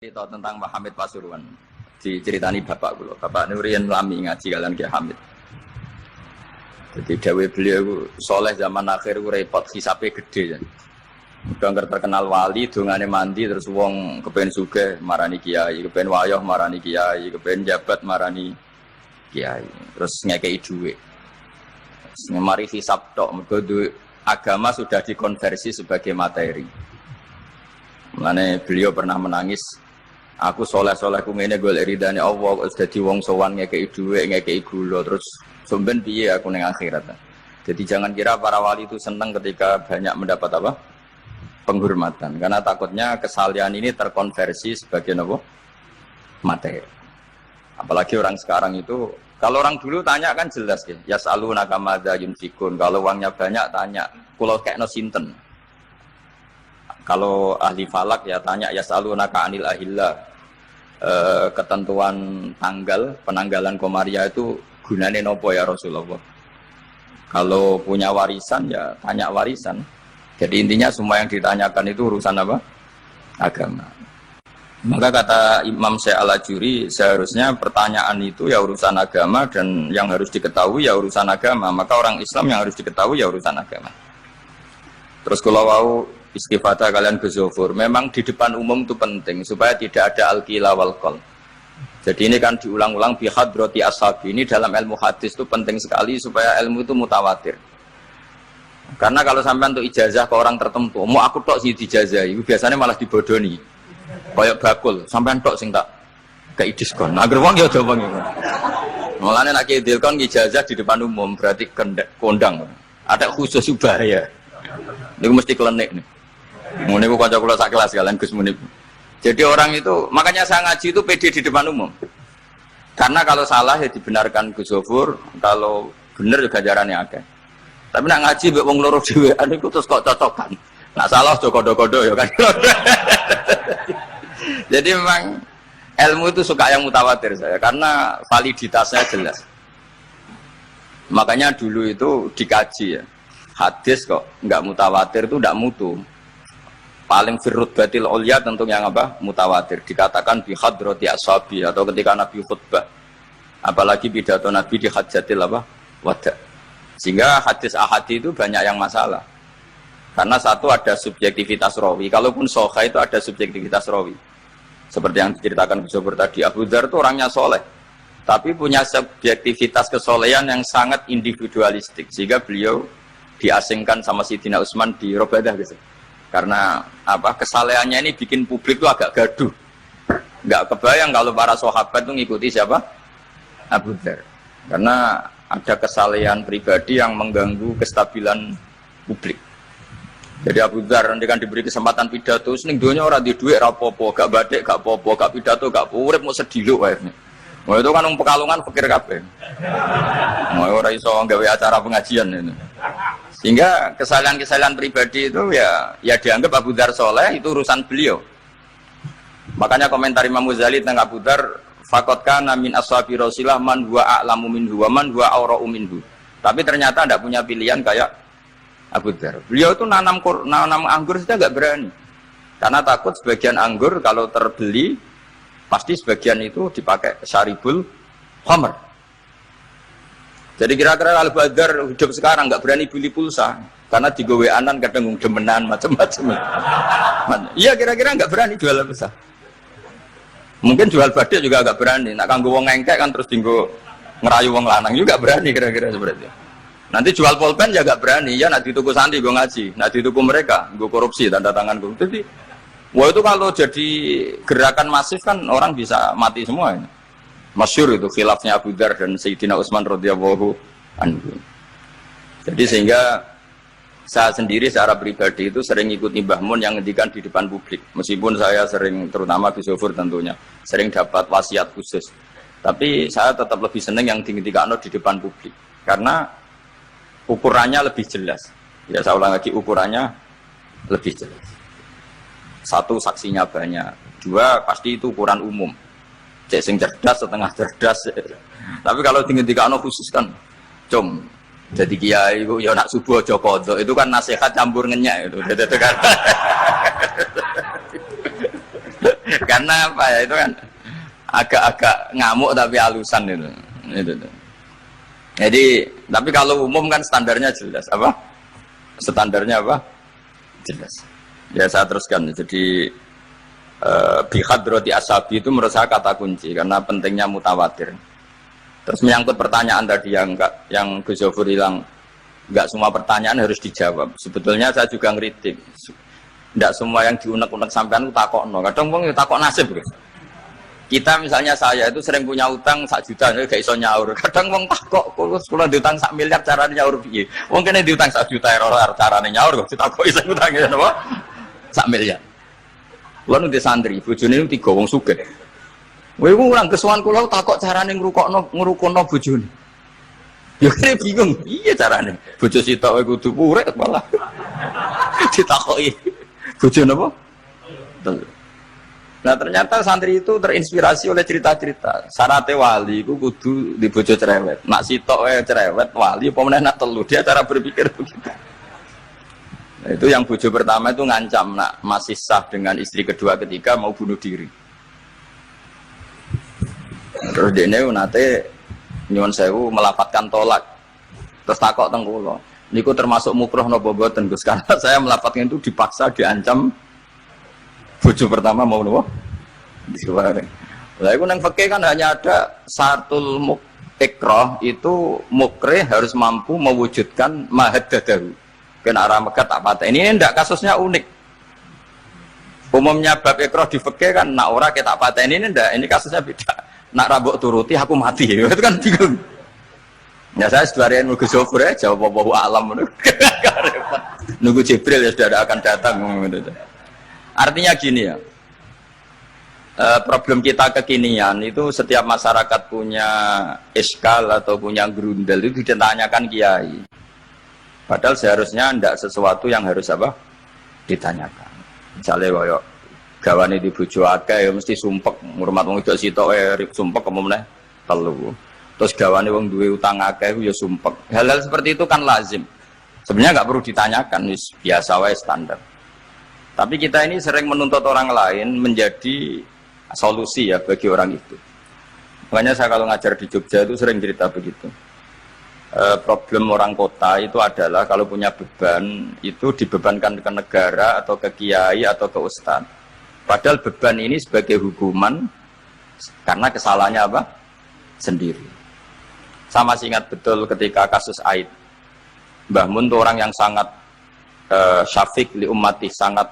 Cerita tentang Mbah Hamid Pasuruan diceritani bapak kula. Bapak Nurian lami ngaji kalian Ki Hamid. Jadi dawuh beliau soleh zaman akhir repot hisabe gede. Udah terkenal wali, dongane mandi terus wong kepen sugih marani kiai, kepen wayoh marani kiai, kepen jabat marani kiai. Terus ngekei dhuwit. Mari hisab tok mergo agama sudah dikonversi sebagai materi. Mulane beliau pernah menangis, aku soleh-solehku ngene golek ridane Allah, wis dadi wong sowan ngekeki dhuwit, ngekeki gula, terus sampean piye aku ning akhirat. Jadi jangan kira para wali itu senang ketika banyak mendapat apa? Penghormatan, karena takutnya kesalian ini terkonversi sebagai apa? Materi. Apalagi orang sekarang itu, kalau orang dulu tanya kan jelas ya, yas'alunaka madza yunfikun. Kalau uangnya banyak tanya, kula kekno sinten. Kalau ahli falak ya tanya yas'alunaka anil ahillah. Ketentuan tanggal penanggalan komaria itu gunane nopo ya Rasulullah. Kalau punya warisan ya tanya warisan. Jadi intinya semua yang ditanyakan itu urusan apa? Agama. Maka kata Imam Syekh Al-Ajuri, seharusnya pertanyaan itu ya urusan agama, dan yang harus diketahui ya urusan agama. Maka orang Islam yang harus diketahui ya urusan agama. Terus kalau mau istifadah kalian gezofur, memang di depan umum itu penting supaya tidak ada al-qila wal qol. Jadi ini kan diulang-ulang bihadrati ashabi. Ini dalam ilmu hadis itu penting sekali supaya ilmu itu mutawatir. Karena kalau sampai untuk ijazah ke orang tertentu, mau aku tok sih dijazah, itu biasanya malah dibodoni. Kayak bakul, sampai tok sing tak kayak diskon. Agar wong ya coba gitu. Mulane nek diskon ijazah di depan umum berarti kondang. Ada khusus bahaya. Niku mesti klenik nih. Mune ku kanca kula sak kelas kalian Gus Munib. Jadi orang itu, makanya saya ngaji itu pede di depan umum. Karena kalau salah ya dibenarkan Gus Zofur, kalau benar juga ganjarannya akeh. Tapi nak ngaji mbek wong loro dhewean iku terus kok cocokan. Nak salah aja kodo-kodo ya kan. Jadi memang ilmu itu suka yang mutawatir saya karena validitasnya jelas. Makanya dulu itu dikaji ya. Hadis kok enggak mutawatir itu enggak mutu. Paling firrut batil ulya tentu yang apa? Mutawatir. Dikatakan bi hadrati ashabi atau ketika Nabi khutbah. Apalagi pidato Nabi di hajatil apa? Wada. Sehingga hadis ahadi itu banyak yang masalah. Karena satu ada subjektivitas rawi. Kalaupun sahih itu ada subjektivitas rawi. Seperti yang diceritakan Gus Zofur tadi, Abu Dzar itu orangnya soleh. Tapi punya subjektivitas kesolehan yang sangat individualistik. Sehingga beliau diasingkan sama Sayyidina Utsman di Robadah gitu. Karena apa? Kesalehannya ini bikin publik itu agak gaduh. Enggak kebayang kalau para sahabat itu ngikuti siapa? Abu Dzar. Karena ada kesalehan pribadi yang mengganggu kestabilan publik. Jadi Abu Dzar nanti kan diberi kesempatan pidato, seneng donya ora di dhuwit ra apa-apa, gak batik, gak apa-apa, gak pidato, gak urip mau sediluk wae. Wah itu kan wong Pekalongan pikir kabeh. Mau ora iso gawe acara pengajian itu. Sehingga kesalahan-kesalahan pribadi itu ya dianggap Abu Dzar soleh, itu urusan beliau. Makanya komentar Imam Ghazali tentang Abu Dzar, faqad kana min ashabi Rasulillah man huwa a'lamu minhu wa man huwa awra'u minhu. Tapi ternyata tidak punya pilihan kayak Abu Dzar. Beliau itu nanam anggur saja nggak berani. Karena takut sebagian anggur kalau terbeli pasti sebagian itu dipakai syaribul khamr. Jadi kira-kira Abu Dzar hidup sekarang nggak berani beli pulsa karena digoweanan kadang demenan macam-macam. Iya kira-kira nggak berani jual pulsa. Mungkin jual badik juga agak berani. Nak kanggo wong engkek kan terus dinggo ngerayu wong lanang juga berani kira-kira seperti itu. Nanti jual pulpen ya agak berani. Ya nak dituku santri gue ngaji, nak dituku mereka gue korupsi tanda tangan gue. Jadi, wah itu kalau jadi gerakan masif kan orang bisa mati semua. Ini. Masyhur itu khilafnya Abu Dzar dan Sayyidina Utsman radhiyallahu anhu. Jadi sehingga saya sendiri secara pribadi itu sering ikut Mbah Mun yang ngendikan di depan publik. Meskipun saya sering, terutama Gus Zofur tentunya, sering dapat wasiat khusus. Tapi saya tetap lebih senang yang ngendikan di depan publik. Karena ukurannya lebih jelas. Ya saya ulang lagi, ukurannya lebih jelas. Satu, saksinya banyak. Dua, pasti itu ukuran umum. Cek sing cerdas, setengah cerdas. Tapi kalau ngendikan khusus kan, jadi kiai itu ya nak subuh aja kodok, itu kan nasihat campur ngenyak itu kan. Karena apa ya, itu kan agak-agak ngamuk tapi halusan itu. Itu. Jadi, tapi kalau umum kan standarnya jelas apa? Standarnya apa? Jelas. Ya saya teruskan. Jadi bihadroti asabi itu menurut saya kata kunci karena pentingnya mutawatir. Terus menyangkut pertanyaan tadi yang Gus Zofur hilang, nggak semua pertanyaan harus dijawab. Sebetulnya saya juga ngeritik. Nggak semua yang diunek-unek sampean itu takokno. Kadang wong takok nasib. Kita misalnya saya itu sering punya utang 1 juta, gak iso nyaur. Kadang wong takok, kalau diutang 1 miliar caranya nyaur piye? Wong kene diutang 1 juta caranya nyaur kok ditakoki sing utange napa? 1 miliar. Kulo nu di santri, bojone niku 3 wong sugih. Kowe iku urang kesuwan kula takok carane ngrukono bojone. Ya kene bingung, iya carane. Bojo sitok kowe kudu urip malah. Ditakoki. Bojo napa? Nah ternyata santri itu terinspirasi oleh cerita-cerita. Syaratnya wali itu kudu di bojo cerewet. Nak sitok cerewet wali, pemenang nak telu dia cara berpikir begitu. Nah, itu yang bojo pertama itu ngancam nak masih sah dengan istri kedua ketiga mau bunuh diri. Terus dene nate nyuwun sewu melafatkan tolak. Terus takok teng kula. Niku termasuk mukroh napa boten Gus? Karena saya melafatkan itu dipaksa diancam. Bojo pertama mau nopo? Disuware. Lah iku nang fikih kan hanya ada sartul ikrah itu mukrih harus mampu mewujudkan mahaddadahu. Kena arah Mekah tak patah. Ini ndak kasusnya unik. Umumnya bab ikrah di fikih kan nak ora ke tak patah ini ndak, ini kasusnya beda. Nak rabok turuti aku mati. Itu kan bingung. Ya saya sebenarnya nunggu Zofur ya, jawab Allahu a'lam. Nunggu Jibril ya sudah akan datang gitu. Artinya gini ya, problem kita kekinian itu setiap masyarakat punya iskal atau punya grundel itu ditanyakan kiai. Padahal seharusnya tidak sesuatu yang harus apa ditanyakan. Misalnya koyo gawane di bojo akeh ya mesti sumpek, ngurmat wong wedok sitok sumpek kemene telu. Terus gawane wong duwe utang akeh ya sumpek. Hal-hal seperti itu kan lazim. Sebenarnya nggak perlu ditanyakan, biasa wae standar. Tapi kita ini sering menuntut orang lain menjadi solusi ya bagi orang itu. Makanya saya kalau ngajar di Jogja itu sering cerita begitu. Problem orang kota itu adalah kalau punya beban itu dibebankan ke negara atau ke kiai atau ke ustadz. Padahal beban ini sebagai hukuman karena kesalahannya apa? Sendiri. Saya masih ingat betul ketika kasus Aid. Mbah Mun itu orang yang sangat syafiq li ummati, sangat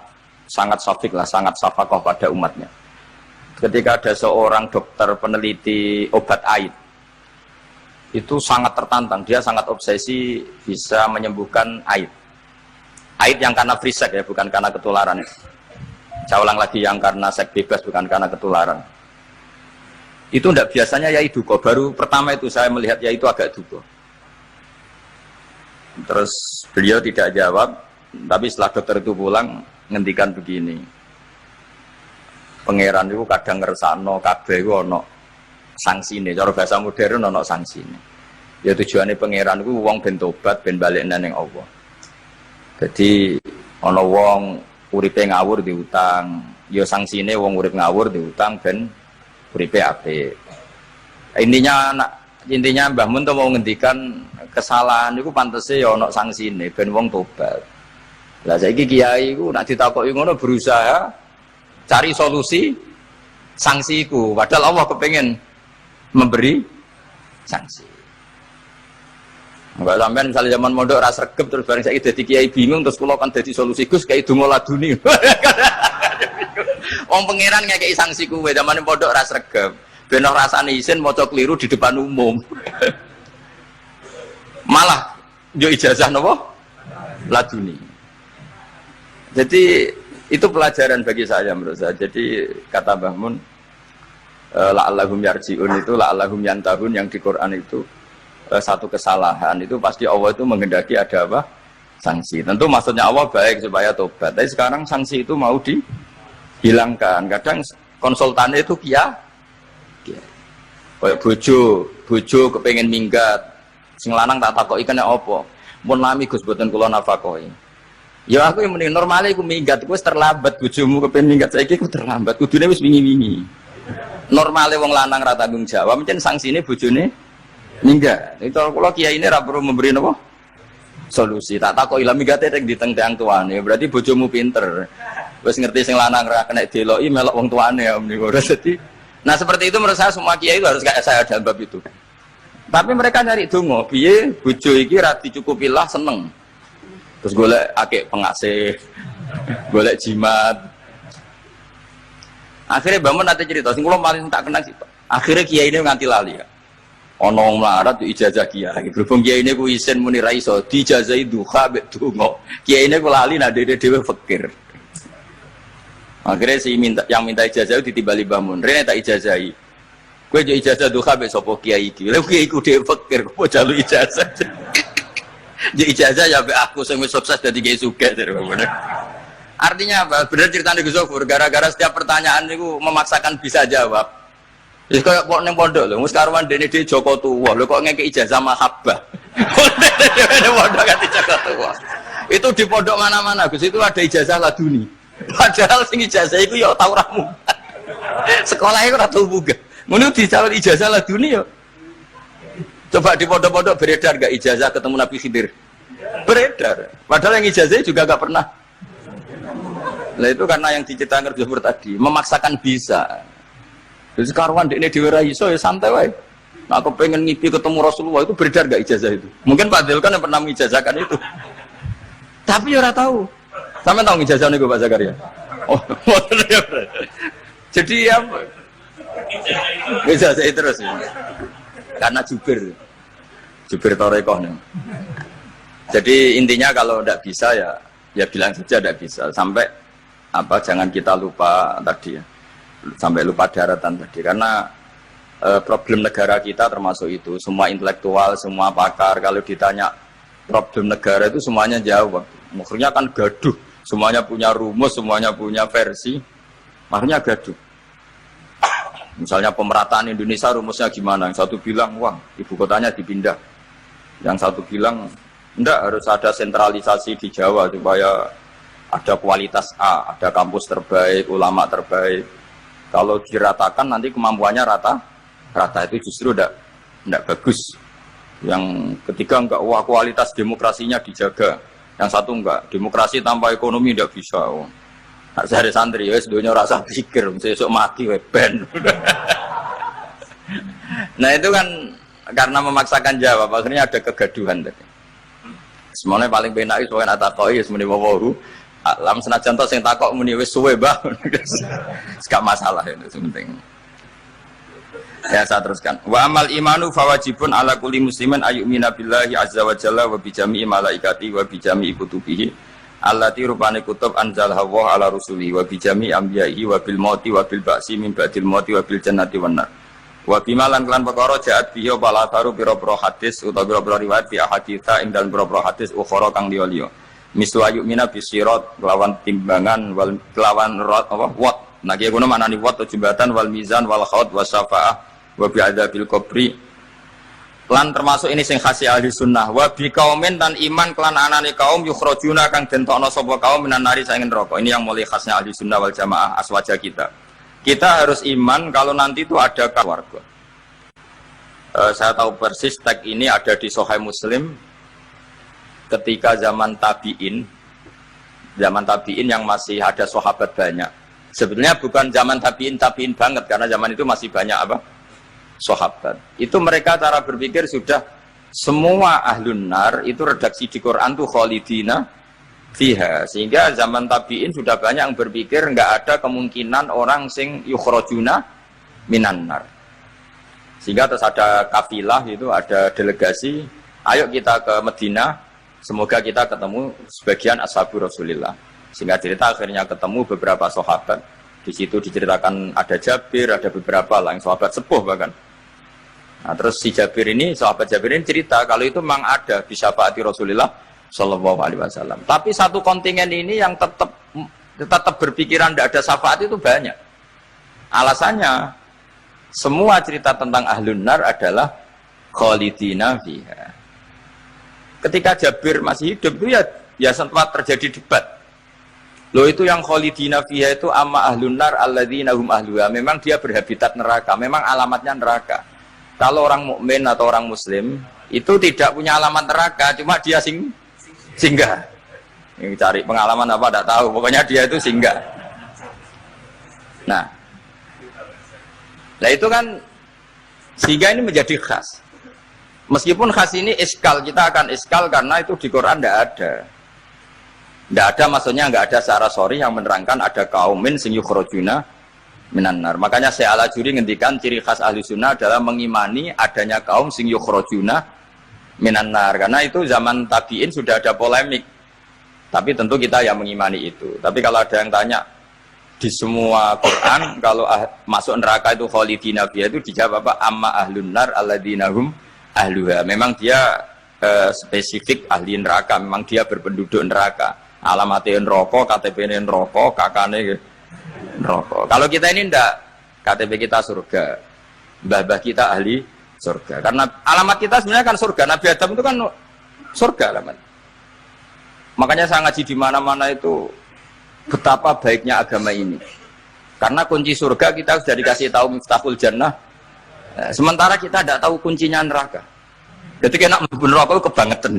syafiq lah, sangat syafakoh pada umatnya. Ketika ada seorang dokter peneliti obat Aid, itu sangat tertantang, dia sangat obsesi bisa menyembuhkan Aid. Aid yang karena free sex ya, bukan karena ketularan. Saya ulang lagi, yang karena seks bebas, bukan karena ketularan. Itu tidak biasanya yai duko. Baru pertama itu saya melihat yai itu agak duko. Terus beliau tidak jawab, tapi setelah dokter itu pulang ngendikan begini. Pangeran itu kadang ngersakno kabeh iku ana sangsine. Cara bahasa modern ana sangsine. Ya tujuane pangeran iku wong ben tobat ben balik nang Allah. Jadi ana wong uripe ngawur diutang, ya sangsine wong urip ngawur diutang ben uripe apik. Intinya Mbah Mun tuh mau ngendikan kesalahan itu pantese ya ana sangsine ben wong tobat. Lah saiki kiai iku nek ditakoki ngono berusaha cari solusi sanksi iku, padahal Allah kepengen memberi sanksi. Enggak sampean misalnya zaman mondok ra sregep terus bareng saiki dadi kiai bingung terus kula kan dadi solusi Gus kayak donga laduni. Wong pangeran ngekeki sanksi kuwe zaman pondok ra sregep. Ben ora rasane isin maca kliru di depan umum. Malah yo ijazah napa? Laduni. Jadi itu pelajaran bagi saya menurut saya. Jadi kata Mbah Mun la'allahum yarji'un itu la'allahum yantahun yang di Quran itu satu kesalahan itu pasti Allah itu menghendaki ada apa? Sanksi. Tentu maksudnya Allah baik supaya tobat. Tapi sekarang sanksi itu mau dihilangkan. Kadang konsultannya itu kayak bojo kepengen minggat. Sing lanang tak takoki kena apa? Mun lami Gus boten kula nafakoi. Ya aku yang mending normalnya aku minggat, aku terlambat bojomu kepen minggat saiki aku terlambat. Kudune wis wingi-wingi. Normalnya wong lanang ra tanggung jawab, mencen sanksine bojone minggat. Itu kula kiai ini ra perlu memberi napa? Solusi. Tak takoki lah minggate tek diteng-teng tuane. Berarti bojomu pinter. Wis ngerti sing lanang ra kena deloki melok wong tuane ya meniku. Jadi nah seperti itu menurut saya semua kiai itu harus kayak saya dalam bab itu. Tapi mereka nyari donga, piye bojo iki ra dicukupi lah seneng. Terus golek akeh pengasih, golek jimat. Akhirnya bangun nanti cerita, sing kula paling tak kenal sih. Akhirnya kiai ini nganti lali ya. Ono melarat ijazah kiai. Berhubung kiai ini ku isin muni ra iso dijazahi duha mbek donga. Kiai ini ku lali nak dhewe fakir. Akhirnya yang minta ijazah itu ditimbali bangun. Rene tak ijazahi. Kowe yo ijazah duha mbek sapa kiai iki. Lha kiai ku dhewe fakir kok jalu ijazah. Jadi ijazah ya aku sing wis sukses dadi kiai sugih. Artinya apa? Benar ceritanya Gus Zofur, gara-gara setiap pertanyaan itu memaksakan bisa jawab. Jadi kayak kok neng pondok lho, mus karuan dene dhewe Joko Tuwa. Lho kok ngeke ijazah mahabbah. Dene pondok kan Joko Tuwa. Itu di pondok mana-mana Gus itu ada ijazah laduni. Padahal sing ijazah iku ya tau ra munggah. Sekolah iku ora tau munggah. Ngono dicalon ijazah laduni ya. Coba di pondok-pondok beredar gak ijazah ketemu Nabi Khidir? Beredar. Padahal yang ijazah juga gak pernah. Nah itu karena yang diceritakan Gus tadi memaksakan bisa. Jadi karuan dekne dhewe ra iso ya santai wae. Nah, aku pengen ngipi ketemu Rasulullah itu beredar gak ijazah itu? Mungkin Pak Del kan yang pernah mengijazahkan itu. Tapi ya ora tahu. Sampe tahu ngijazah niku Pak Zakaria. Oh, ya. Jadi apa? Ijazah terus ya. Karena Jubir Torekoh nih. Jadi intinya kalau tidak bisa ya bilang saja tidak bisa. Sampai apa jangan kita lupa tadi ya. Sampai lupa daratan tadi karena problem negara kita termasuk itu. Semua intelektual, semua pakar kalau ditanya problem negara itu semuanya jawab. Maksudnya kan gaduh. Semuanya punya rumus, semuanya punya versi. Makanya gaduh. Misalnya pemerataan Indonesia rumusnya gimana? Yang satu bilang, wah ibu kotanya dipindah. Yang satu bilang, enggak harus ada sentralisasi di Jawa supaya ada kualitas A, ada kampus terbaik, ulama terbaik. Kalau diratakan nanti kemampuannya rata itu justru enggak bagus. Yang ketiga enggak, wah kualitas demokrasinya dijaga. Yang satu enggak, demokrasi tanpa ekonomi enggak bisa. Nak sehari santri, wes dunia rasa pikir, besok mati, ben. Nah itu kan karena memaksakan jawab, akhirnya ada kegaduhan tadi. Semuanya paling benar itu soalnya takoi, semuanya wawahu. Alam senajan toh sing takok muni wes suwe bah, gak masalah itu penting. Ya saya teruskan. Wa amal imanu fawajibun ala kulli muslimin ayyumina billahi azza wa jalla wa bijami'i malaikati wa bijami'i kutubihi. Allati rupane kutub anzal hawa ala rusuli wa bijami ambiyaihi wa bil mauti wa bil ba'si min ba'dil mauti wa bil jannati wan nar wa bimalan kelan perkara jaat bihi bala taru pira-pira hadis utawa pira-pira riwayat fi ahaditsa ing dalem pira-pira hadis ukhara kang liya-liya mislu ayumina bisirat lawan timbangan wal lawan rat apa wat nah ki ngono maknane wat jembatan wal mizan wal khaut wasafaah wa bi adabil qabri lan termasuk ini sing khasi ahli sunnah wa bi kaumin dan iman kelan anane kaum yukhrajuna kang dentokno sapa kaum minan nari saking neraka. Ini yang mulai khasnya ahli sunnah wal jamaah aswaja kita harus iman kalau nanti itu ada keluarga. Saya tahu persis tag ini ada di Sahih Muslim ketika zaman tabi'in yang masih ada sahabat banyak. Sebetulnya bukan zaman tabi'in banget karena zaman itu masih banyak apa? Sahabat. Itu mereka cara berpikir sudah semua ahlun nar itu redaksi di Quran tuh khalidina fiha. Sehingga zaman tabi'in sudah banyak yang berpikir enggak ada kemungkinan orang sing yukhrajuna minan nar. Sehingga terus ada kafilah itu ada delegasi, ayo kita ke Madinah, semoga kita ketemu sebagian ashabu Rasulillah. Sehingga cerita akhirnya ketemu beberapa sahabat. Di situ diceritakan ada Jabir, ada beberapa lah yang sahabat sepuh bahkan. Nah, terus si sahabat Jabir ini cerita kalau itu memang ada di syafaati Rasulullah Shallallahu Alaihi Wasallam. Tapi satu kontingen ini yang tetap berpikiran tidak ada syafaat itu banyak. Alasannya semua cerita tentang ahlun nar adalah khalidina fiha. Ketika Jabir masih hidup itu ya ya sempat terjadi debat. Loh itu yang khalidina fiha itu amma ahlun nar alladzina hum ahluha. Memang dia berhabitat neraka, memang alamatnya neraka. Kalau orang mukmin atau orang muslim itu tidak punya alamat neraka, cuma dia singgah. Ini cari pengalaman apa tidak tahu, pokoknya dia itu singgah. Nah itu kan sehingga ini menjadi khas. Meskipun khas ini iskal, kita akan iskal karena itu di Quran tidak ada. Tidak ada, maksudnya nggak ada secara sorry yang menerangkan ada kaumin sing yukhrajuna minan nar. Makanya Syekh Al-Ajuri ngendikan ciri khas ahli sunnah adalah mengimani adanya kaum sing yukhrajuna minan nar. Karena itu zaman tabi'in sudah ada polemik. Tapi tentu kita yang mengimani itu. Tapi kalau ada yang tanya di semua Quran kalau masuk neraka itu khalidina fiha itu dijawab apa? Amma ahlun nar alladzina hum ahluha. Memang dia spesifik ahli neraka, memang dia berpenduduk neraka. Alamatnya neraka, KTP-nya neraka, kakaknya neraka. Kalau kita ini ndak, KTP kita surga, mbah-mbah kita ahli surga. Karena alamat kita sebenarnya kan surga. Nabi Adam itu kan surga alamat. Makanya saya ngaji di mana-mana itu betapa baiknya agama ini. Karena kunci surga kita sudah dikasih tahu miftahul jannah. Sementara kita tidak tahu kuncinya neraka. Jadi kena mlebu neraka kebangetan.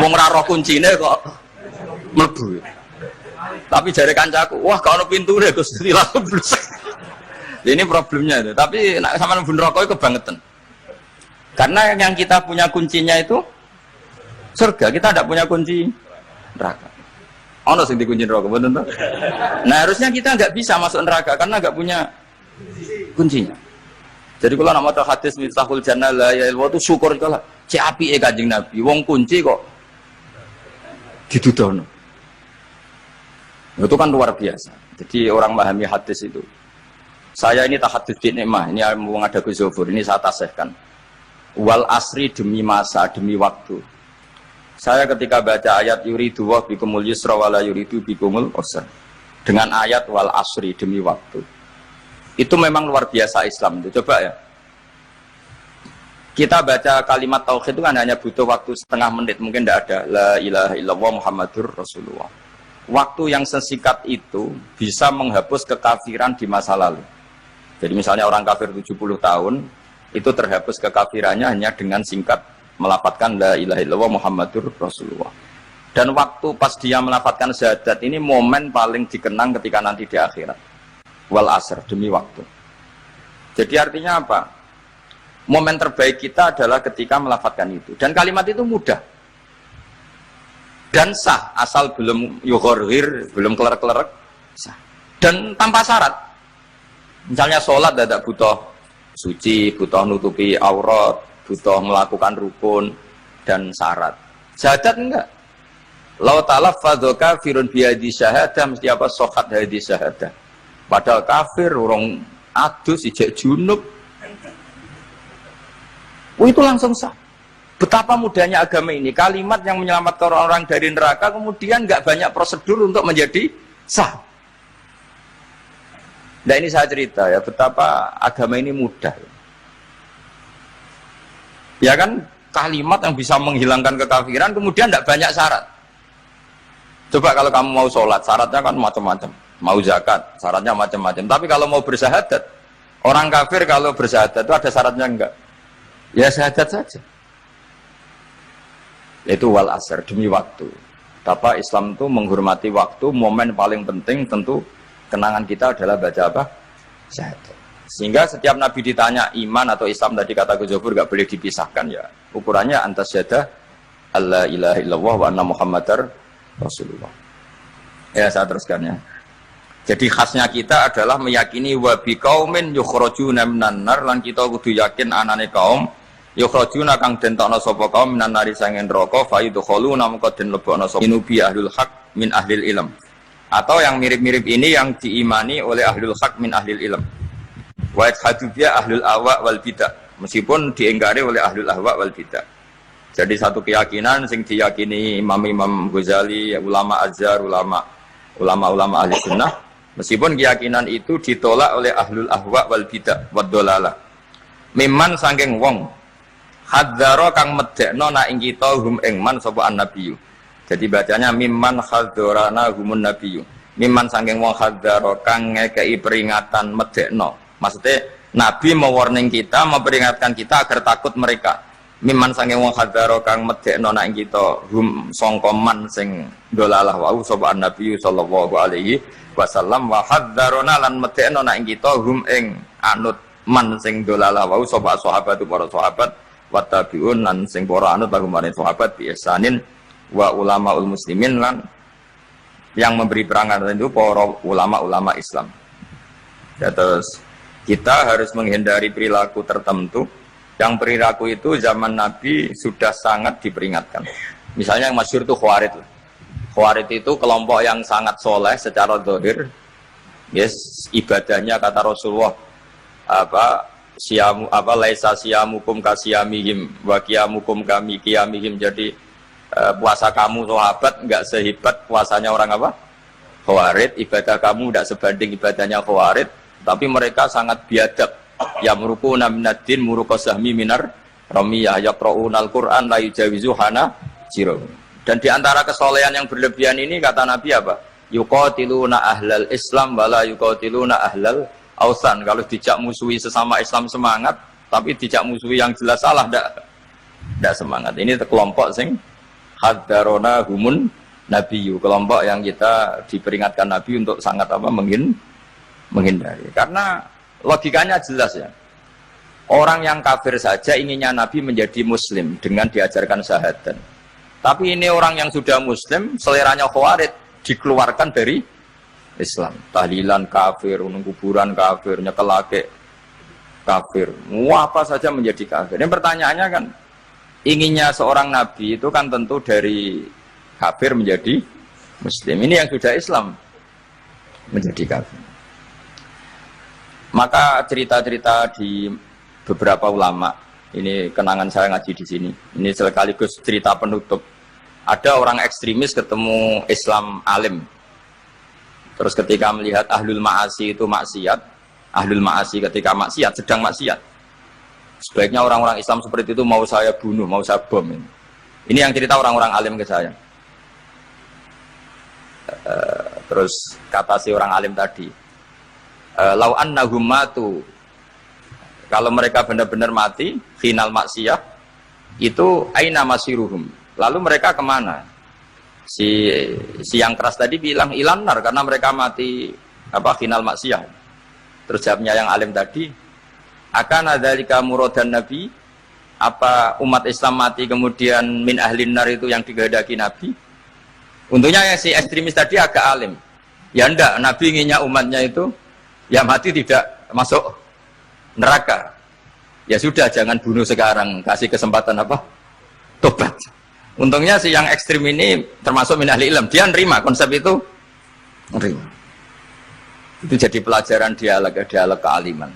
Wong ora roh kuncine kok mlebu. Tapi jare kancaku, wah kalau pintu deh Gus langsung blesek. Ini problemnya itu. Tapi nek sampean mlebu neraka kebangetan. Karena yang kita punya kuncinya itu surga, kita tidak punya kunci neraka. Ono sing dikunci neraka, betul toh? Nah, harusnya kita nggak bisa masuk neraka karena nggak punya kuncinya. Jadi kalau nak maca hadis miftahul jannah la ya itu syukur kalau cek apike Kanjeng Nabi, wong kunci kok didudono. Itu kan luar biasa. Jadi orang memahami hadis itu. Saya ini tahadduts bi nikmah, ini mau ada Gus Zofur, ini saya tasihkan. Wal asri demi masa, demi waktu. Saya ketika baca ayat yuridu wa bikumul yusra wala yuridu bikumul usra. Dengan ayat wal asri demi waktu. Itu memang luar biasa Islam itu. Coba ya. Kita baca kalimat tauhid itu kan hanya butuh waktu setengah menit, mungkin tidak ada la ilaha illallah Muhammadur Rasulullah. Waktu yang sesingkat itu bisa menghapus kekafiran di masa lalu. Jadi misalnya orang kafir 70 tahun itu terhapus kekafirannya hanya dengan singkat melafadzkan la ilaha illallah Muhammadur Rasulullah. Dan waktu pas dia melafadzkan syahadat ini momen paling dikenang ketika nanti di akhirat. Wal asr demi waktu. Jadi artinya apa? Momen terbaik kita adalah ketika melafadzkan itu. Dan kalimat itu mudah. Dan sah asal belum yughorhir, belum kelerek-kelerek sah. Dan tanpa syarat. Misalnya sholat tidak butuh suci, butuh nutupi aurat, butuh melakukan rukun dan syarat. Syahadat enggak. Lau talaffadza kafirun bihadzi syahadah mesti apa sokat hadzi syahadah. Padahal kafir orang adus ijek junub. Itu langsung sah. Betapa mudahnya agama ini. Kalimat yang menyelamatkan orang-orang dari neraka kemudian enggak banyak prosedur untuk menjadi sah. Nah ini saya cerita ya betapa agama ini mudah. Ya kan kalimat yang bisa menghilangkan kekafiran kemudian tidak banyak syarat. Coba kalau kamu mau sholat syaratnya kan macam-macam. Mau zakat syaratnya macam-macam. Tapi kalau mau bersyahadat, orang kafir kalau bersyahadat itu ada syaratnya enggak? Ya syahadat saja. Itu wal asr demi waktu. Betapa Islam itu menghormati waktu. Momen paling penting tentu kenangan kita adalah baca apa? Syahadat. Sehingga setiap Nabi ditanya iman atau Islam tadi kata Gus Zofur gak boleh dipisahkan ya. Ukurannya antas syahadah alla ilaha illallah wa anna muhammadar Rasulullah. Ya saya teruskan ya. Jadi khasnya kita adalah meyakini wa bi qaumin yukhrajuna minan nar lan kita kudu yakin anane kaum yukhrajuna kang den tokno sapa kaum minan nari sangen neraka fa yudkhuluna mengko den lebokno sapa inubi ahlul haq min ahlil ilm. Atau yang mirip-mirip ini yang diimani oleh ahlul haq min ahlil ilm. Wa hadubia ahlul ahwa wal bidah. Meskipun diingkari oleh ahlul ahwa wal bidah. Jadi satu keyakinan sing diyakini Imam Ghazali, ulama Azhar, ulama ahli sunnah. Meskipun keyakinan itu ditolak oleh ahlul ahwa wal bidah wad dolalah. Miman saking wong hadzaro kang medekno nak ing kita hum ing man sapa annabiyyu. Jadi bacanya mimman khadzarana humun nabiyyu. Mimman saking wong khadzara kang ngekeki peringatan medekno. Maksudnya Nabi mewarning kita, memperingatkan kita agar takut mereka. Mimman saking wong khadzara kang medekno nak kita hum sangka man sing dolalah wa sapa Nabi sallallahu alaihi wasallam wa khadzarana lan medekno nak kita hum ing anut man sing dolalah wa sapa sahabat para sahabat wa tabiun lan sing para anut lagu maring sahabat biasanin wa ulamaul muslimin lan yang memberi perangan itu para ulama-ulama Islam. Ya, terus kita harus menghindari perilaku tertentu yang perilaku itu zaman Nabi sudah sangat diperingatkan. Misalnya yang masyhur itu Khawarij. Khawarij itu kelompok yang sangat soleh secara zahir. Yes, ibadahnya kata Rasulullah siamu laisa siamukum kasiyamihim wa qiyamukum kami qiyamihim. Jadi puasa kamu sahabat enggak sehebat puasanya orang apa? Khawarij. Ibadah kamu enggak sebanding ibadahnya Khawarij, tapi mereka sangat biadab. Ya murukuna minaddin murukosahmi minar ramiyah yaqra'unal Qur'an la yujawizu hana jiro. Dan di antara kesolehan yang berlebihan ini kata Nabi apa? Yuqatiluna ahlal Islam wala yuqatiluna ahlal ausan. Kalau dijak musuhi sesama Islam semangat, tapi dijak musuhi yang jelas salah enggak semangat. Ini kelompok sing haddarona humun nabiyyu, kelompok yang kita diperingatkan Nabi untuk sangat menghindari. Karena logikanya jelas ya. Orang yang kafir saja inginnya Nabi menjadi muslim dengan diajarkan syahadat. Tapi ini orang yang sudah muslim, seleranya Khawarij, dikeluarkan dari Islam. Tahlilan kafir, kuburan kafir, nyekelake kafir. Apa saja menjadi kafir. Ini pertanyaannya kan, inginnya seorang nabi itu kan tentu dari kafir menjadi muslim. Ini yang sudah Islam menjadi kafir. Maka cerita-cerita di beberapa ulama, ini kenangan saya ngaji di sini. Ini sekaligus cerita penutup. Ada orang ekstremis ketemu Islam alim. Terus ketika melihat ahlul ma'asi itu maksiat, ahlul ma'asi ketika maksiat sedang maksiat. Sebaiknya orang-orang Islam seperti itu mau saya bunuh, mau saya bom. Ini yang cerita orang-orang alim ke saya. Terus kata si orang alim tadi, lau annahum matu, kalau mereka benar-benar mati, final maksiyah, itu aina masiruhum. Lalu mereka kemana? Si yang keras tadi bilang ilanar karena mereka mati final maksiyah. Terus jawabnya yang alim tadi, akanadzalika muradan Nabi, apa umat Islam mati kemudian min ahlin nar itu yang dikehendaki Nabi? Untungnya yang si ekstremis tadi agak alim. Ya enggak, Nabi inginnya umatnya itu ya mati tidak masuk neraka. Ya sudah, jangan bunuh sekarang, kasih kesempatan tobat. Untungnya si yang ekstrim ini termasuk min ahli ilm, dia nerima konsep itu, nerima. Itu jadi pelajaran dialog kealiman.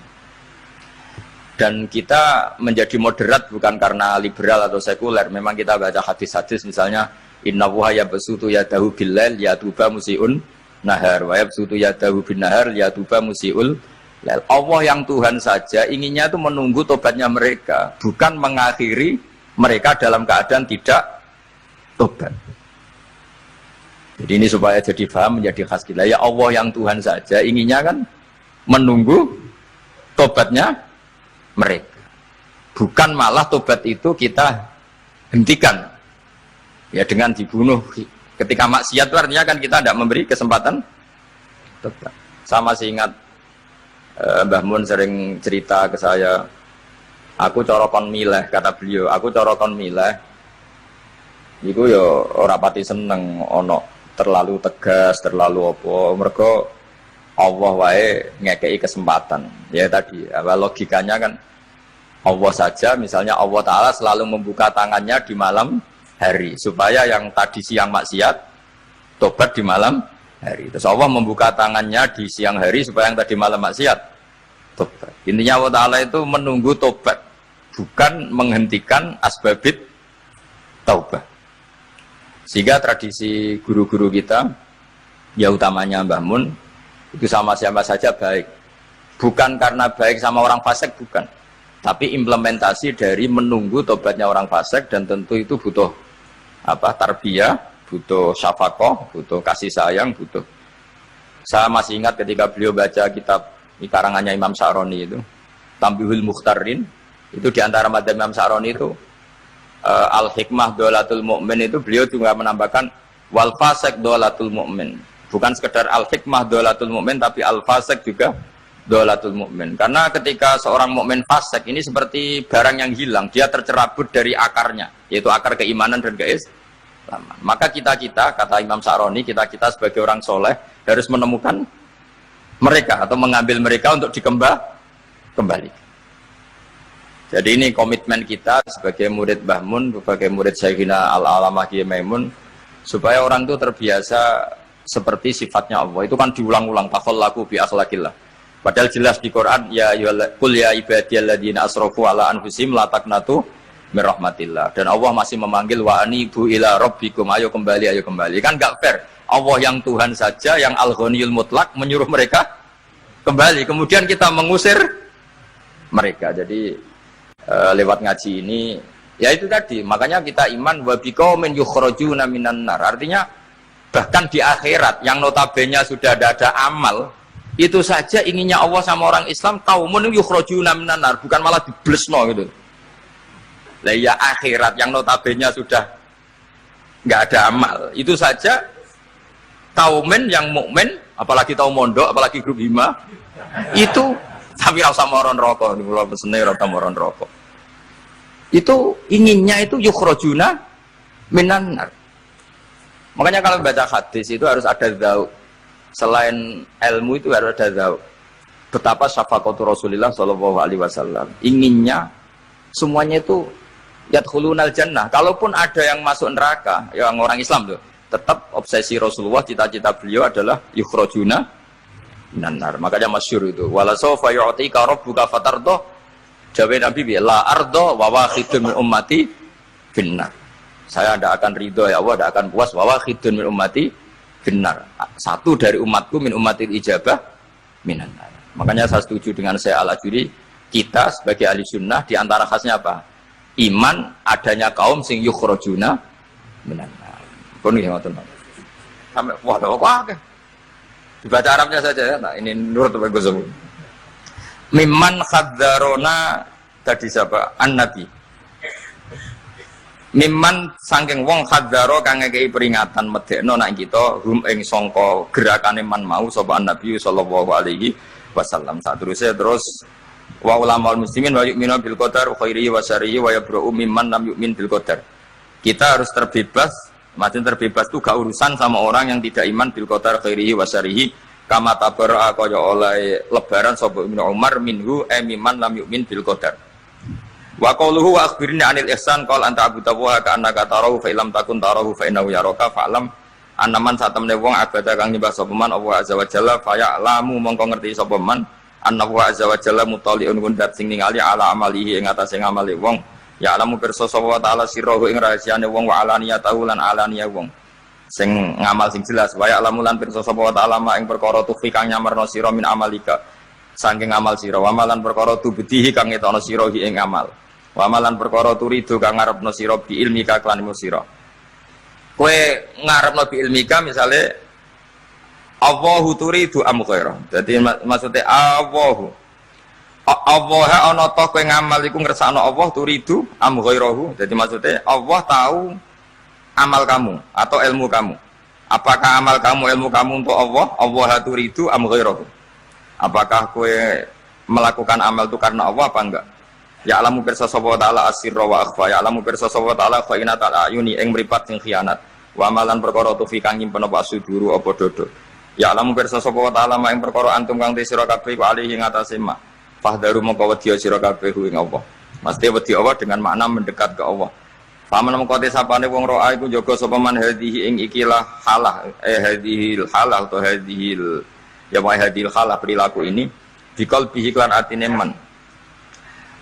Dan kita menjadi moderat bukan karena liberal atau sekuler. Memang kita baca hadis-hadis misalnya inna wuha yabsutu yadahu billail yatuba musiun nahar wa yabsutu yadahu bin nahar yatuba musiul lail. Allah yang Tuhan saja inginnya itu menunggu tobatnya mereka, bukan mengakhiri mereka dalam keadaan tidak tobat. Jadi ini supaya jadi paham menjadi khas kita. Ya Allah yang Tuhan saja inginnya kan menunggu tobatnya mereka, bukan malah tobat itu kita hentikan ya dengan dibunuh ketika maksiat. Itu artinya kan kita tidak memberi kesempatan tobat. Sama sih ingat Mbah Mun sering cerita ke saya, aku corokon mileh, kata beliau, aku corokon mileh iku yo ora pati seneng ono terlalu tegas, terlalu mergo Allah wae ngekei kesempatan. Ya tadi, logikanya kan Allah saja, misalnya Allah Ta'ala selalu membuka tangannya di malam hari, supaya yang tadi siang maksiat, tobat di malam hari. Terus Allah membuka tangannya di siang hari, supaya yang tadi malam maksiat, tobat. Intinya Allah Ta'ala itu menunggu tobat, bukan menghentikan asbabit taubat. Sehingga tradisi guru-guru kita, ya utamanya Mbah Mun, itu sama siapa saja baik, bukan karena baik sama orang fasik, bukan, tapi implementasi dari menunggu tobatnya orang fasik. Dan tentu itu butuh tarbiyah, butuh syafaqah, butuh kasih sayang, butuh. Saya masih ingat ketika beliau baca kitab di karangannya Imam Sa'roni itu, Tambihul Mukhtarin, itu diantara madzhab Imam Sa'roni itu al-hikmah dolatul mu'min itu beliau juga menambahkan wal fasik dolatul mu'min. Bukan sekedar al-hikmah dolatul mu'min, tapi al-fasik juga dolatul mu'min. Karena ketika seorang mukmin fasik ini seperti barang yang hilang, dia tercerabut dari akarnya, yaitu akar keimanan dan keislaman. Maka kita-kita, kata Imam Sa'roni, kita-kita sebagai orang soleh harus menemukan mereka atau mengambil mereka untuk kembali. Jadi ini komitmen kita sebagai murid Mbah Mun, sebagai murid Syekhina Al-Alamah Kiai Maimun, supaya orang itu terbiasa seperti sifatnya Allah. Itu kan diulang-ulang, takhallaku bi akhlaqillah. Padahal jelas di Quran, ya qul ya ibadiyalladzina asrafu ala anfusihim la taqnatu mir rahmatillah. Dan Allah masih memanggil wa anibu ila rabbikum, ayo kembali. Kan enggak fair. Allah yang Tuhan saja, yang Al-Ghaniyul Mutlaq menyuruh mereka kembali. Kemudian kita mengusir mereka. Jadi lewat ngaji ini ya itu tadi, makanya kita iman wa biqaumin yukhrajuna minan nar. Artinya bahkan di akhirat yang notabene sudah ada amal, itu saja inginnya Allah sama orang Islam kaumun yukhrajuna minan nar, bukan malah diblesno gitu. Lah ya akhirat yang notabene sudah enggak ada amal, itu saja kaumen yang mukmin, apalagi tau mondok, apalagi grup hima, itu tapi rasa moron rokok, kalau pesene rasa moron rokok. Itu inginnya itu yukhrajuna minan nar. Makanya kalau baca hadis itu harus ada dzauq. Selain ilmu itu harus ada dzauq. Betapa syafaqatu Rasulullah sallallahu alaihi wasallam. Inginnya semuanya itu yadkhulunal jannah. Kalaupun ada yang masuk neraka, yang orang Islam tuh, tetap obsesi Rasulullah, cita-cita beliau adalah yukhrajuna minan. Makanya masyhur itu wala sawfa yu'tika rabbuka fatardah, jawab Nabi la ardo wa wahidun min ummati finnar. Saya tidak akan ridho ya Allah, tidak akan puas wa wahidun min ummati finnar. Satu dari umatku min ummatil ijabah minan. Makanya saya setuju dengan saya Al-Ajuri, kita sebagai ahli sunnah di antara khasnya apa? Iman adanya kaum sing yukhrajuna minan. Pun nggih ngoten. Sampai wah kok dibaca Arabnya saja, nah ini nurut apa gue sebut. Mimman khadzarona tadi siapa? An-Nabi. Mimman saking wong khadzaro kang ngekei peringatan medekno nak kita hum ing sangka gerakane man mau sapa Nabi sallallahu alaihi wasallam. Saterusé terus wa ulama muslimin wa yu'minu bil qadar khairihi wa syarrihi wa yabra'u mimman lam yu'min bil qadar. Kita harus terbebas. Maksudnya terbebas itu gak urusan sama orang yang tidak iman bil qadar khairihi wa syarrihi, kama tabarra'a kaya oleh lebaran sapa Ibnu Umar minhu mimman lam yu'min bil qadar. Wa qauluhu wa akhbirni 'anil ihsan qala anta abudallaha ka annaka tarahu fa illam takun tarahu fa innahu yaraka fa'lam annaman satamne wong abada kang nyembah sapa man Allah azza wa jalla fa ya'lamu mongko ngerti sapa man annahu azza wa jalla mutali'un kundat sing ningali ala amalihi ing atase ngamali wong. Ya alamu pirsa sapa wa ta'ala sirruhu ing rahasiane wong wa alaniyatahu lan alaniya wong sing ngamal sing jelas. Wa ya alamu lan pirsa sapa wa ta'ala ma ing perkara tufi kang nyamarno sira min amalika saking amal sira wa malan perkara tubdihi kang ngetokno sira ing amal wa malan perkara turidu kang ngarepno sira bi ilmika kan ilmu sira. Kowe ngarepno bi ilmika misale Allahu turidu am ghaira. Dadi maksudnya Allah ana ta kowe ngamal iku ngersakno Allah turidu am ghairahu. Jadi maksudnya Allah tahu amal kamu atau ilmu kamu. Apakah amal kamu ilmu kamu untuk Allah? Allah turidu am ghairahu. Apakah kowe melakukan amal itu karena Allah apa enggak? Ya alamu pirsa sapa taala asirra wa akhfa. Ya alamu pirsa sapa taala khainatal ayuni ing mripat sing khianat. Wa amalan perkara tufi kang nyimpen apa suduru apa dodo. Ya alamu pirsa sapa taala ing perkara antum kang sira kabeh ku alihi ngatasé ma. Fahdaru mongko wedi sira kabeh ing Allah. Mesti wedi Allah dengan makna mendekat ke Allah. Paman mongko te sapane wong roa iku jaga sapa man hadhihi ing ikilah halah hadhil halah atau hadhil ya wa hadhil halah perilaku ini bikal bihi lan atine man.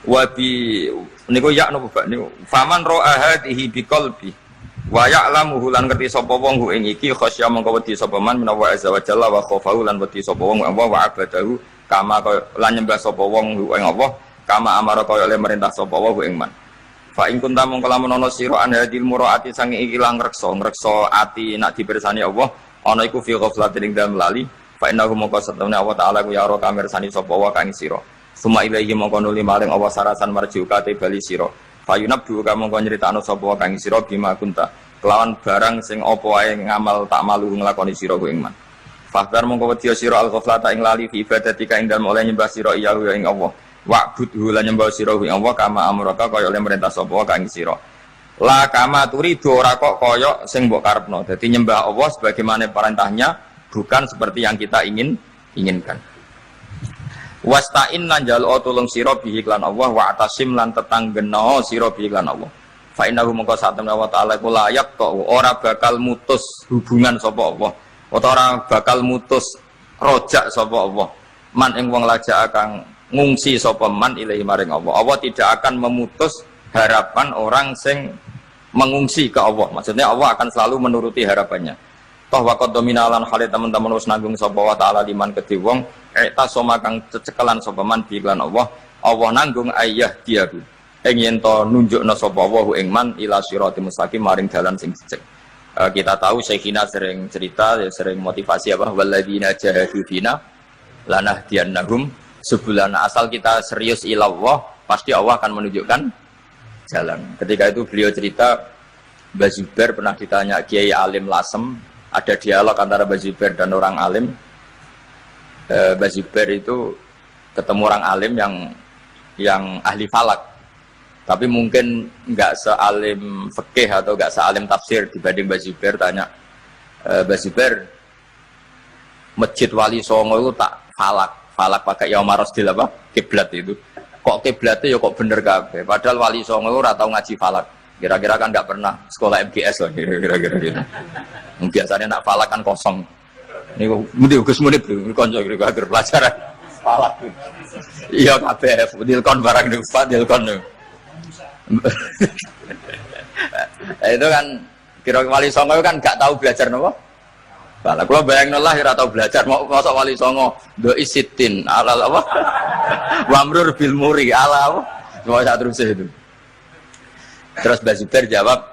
Wa bi niku ya napa Pak niku faman roa hadhihi biqalbi wa ya'lamu lan ngerti sapa wong ing iki khasya mongko wedi sapa man menawa azza wa jalla wa khafahu lan wedi sapa wong wa abadahu kama lan nyembah sapa wong ing Allah kama amara kaya oleh merintah sapa wa ing man. Fa in kunta mongko lamun ana sira an hadil muraati sange ilang ngrekso ati nak dipirsani Allah ana iku fi ghaflatin ing dalem lali fa innahu mongko satune Allah taala ku ya ora kamirsani sapa wa kang sira suma ilahi mongko nuli maring Allah sarasan marjiuka te bali sira fa yunabdu ka mongko nyritakno sapa wa kang sira bima kunta kelawan barang sing apa wae ngamal tak malu nglakoni sira ku ing man fahdar mongko wedya sira al ghaflata ing lali fi ibadatika ing dalem oleh nyembah sira iya ing Allah wa'budhu lan nyembah sira ing Allah kama amraka kaya oleh merintah sapa kang sira la kama turidu ora kok kaya sing mbok karepno dadi nyembah Allah sebagaimana perintahnya bukan seperti yang kita inginkan wasta'in lan jalu tulung sira bihi lan Allah wa atasim lan tetanggena sira bihi lan Allah fa innahu mongko satemene wa ta'ala kula yaqta ora bakal mutus hubungan sapa Allah utawa ora bakal mutus rojak sapa Allah man ing wong lajak kang ngungsi sapa man ilahi maring Allah. Allah tidak akan memutus harapan orang sing mengungsi ke Allah. Maksudnya Allah akan selalu menuruti harapannya. Toh waqad dominalan hale teman-teman wis nanggung sapa wa taala liman kedhe wong eta soma kang cecekelan sapa man iklan Allah. Allah nanggung ayah diaku. Ing yen to nunjukna sapa Allah ing man ila siratal mustaqim maring dalan sing jejeg. Kita tahu Syekhina sering cerita, sering motivasi apa walladzina jahadu fina lanahdiyannahum sebulana asal kita serius ilallah pasti Allah akan menunjukkan jalan. Ketika itu beliau cerita Mbah Zubair pernah ditanya Kiai Alim Lasem, ada dialog antara Mbah Zubair dan orang alim. Mbah Zubair itu ketemu orang alim yang ahli falak, tapi mungkin nggak sealim fikih atau nggak sealim tafsir dibanding Mbah Zubair. Tanya Mbah Zubair, Masjid Wali Songo itu tak falak pakai Yaumarosdil apa? Kiblat itu. Kok kiblatnya ya kok bener kabeh. Padahal Wali Songo ora tau ngaji falak. Kira-kira kan enggak pernah sekolah MGS lah kira-kira gitu. Biasanya nak falak kan kosong. Niku mesti Gus Munib kanca kira-kira pelajaran falak. Iya kabeh dilkon barang niku dilkon. Itu kan kira Wali Songo kan enggak tahu belajar napa? Kalau gua bayangin lah, ya tahu belajar mau masuk Wali Songo, do isitin ala apa? Wamrur bil muri ala apa? Mau saya terus itu. Terus Mbah Zubair jawab,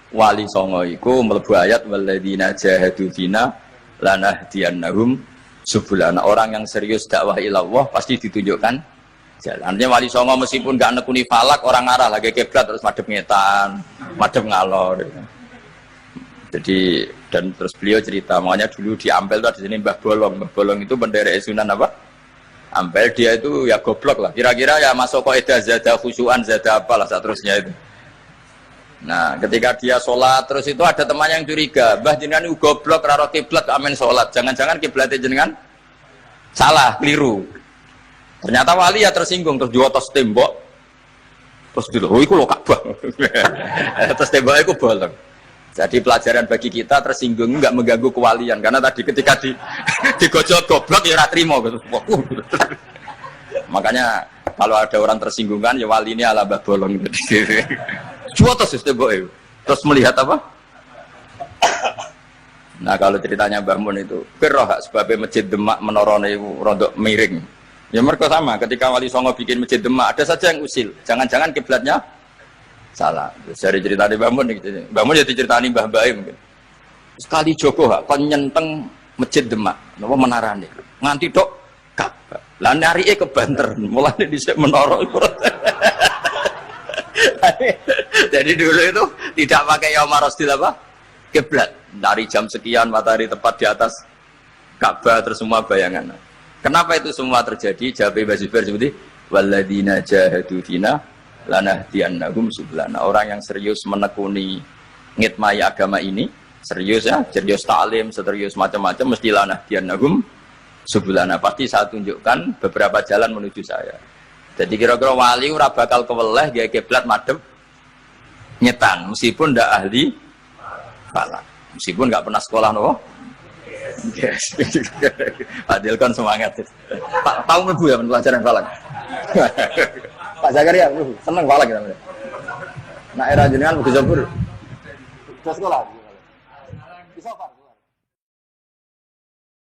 Wali Songo iku mlebu ayat walladzina jahadu fina lanahdiyannahum subulana. Orang yang serius dakwah ilallah pasti ditunjukkan jalan. Artinya Wali Songo meskipun gak nekuni falak, orang arah lagi kiblat terus madhep ngetan, madhep ngalor. Jadi dan terus beliau cerita, makanya dulu di Ampel itu ada sini Mbah Bolong. Mbah Bolong itu bendera Sunan apa? Ampel, dia itu ya goblok lah. Kira-kira ya masuk kaidah zada khusyuan zada apalah seterusnya itu. Nah, ketika dia sholat terus itu ada teman yang curiga, Mbah jenengan itu goblok raro kiblat amin sholat. Jangan-jangan kiblatnya jenengan salah, keliru. Ternyata wali ya tersinggung terus diotos tembok. Terus dulu, oh iku lho Ka'bah. Terus temboknya iku bolong. Jadi pelajaran bagi kita tersinggung nggak mengganggu kewalian karena tadi ketika digojol goblok ya ora trimo gitu. Makanya kalau ada orang tersinggung kan ya wali ini ala Mbah Bolong gitu. Cua terus tembok terus melihat apa? Nah kalau ceritanya Mbah Mun itu keroh sebabnya Masjid Demak menorone rontok miring. Ya mereka sama ketika Wali Songo bikin Masjid Demak ada saja yang usil. Jangan-jangan kiblatnya salah. Terus dari cerita di Mbah Mun gitu. Mbah Mun jadi ceritani Mbah Baim mungkin. Sekali Joko kon nyenteng Masjid Demak, napa menarane. Nganti tok Ka'bah. Lah narike ke banter, mulane dhisik menara. Jadi dulu itu tidak pakai Yaumarosdil apa? Kiblat. Dari jam sekian matahari tepat di atas Ka'bah terus semua bayangan. Kenapa itu semua terjadi? Jawab Mbah Zubair seperti walladzina jahadu fina lanahdiyannahum subulana. Orang yang serius menekuni ngitmai agama ini, serius ya, serius ta'lim, serius macam-macam, mesti lanahdiyannahum subulana. Pasti saya tunjukkan beberapa jalan menuju saya. Jadi kira-kira wali ora bakal keweleh gawe kiblat madhep nyetan, meskipun ndak ahli falak, meskipun nggak pernah sekolah nopo. Yes. Adil kan semangat. Pak tahu mlebu ya pelajaran falak. Pak Zakaria, seneng falak gitu. Nah era jenengan begitu Jabur. Terus sekolah. Bisa Pak.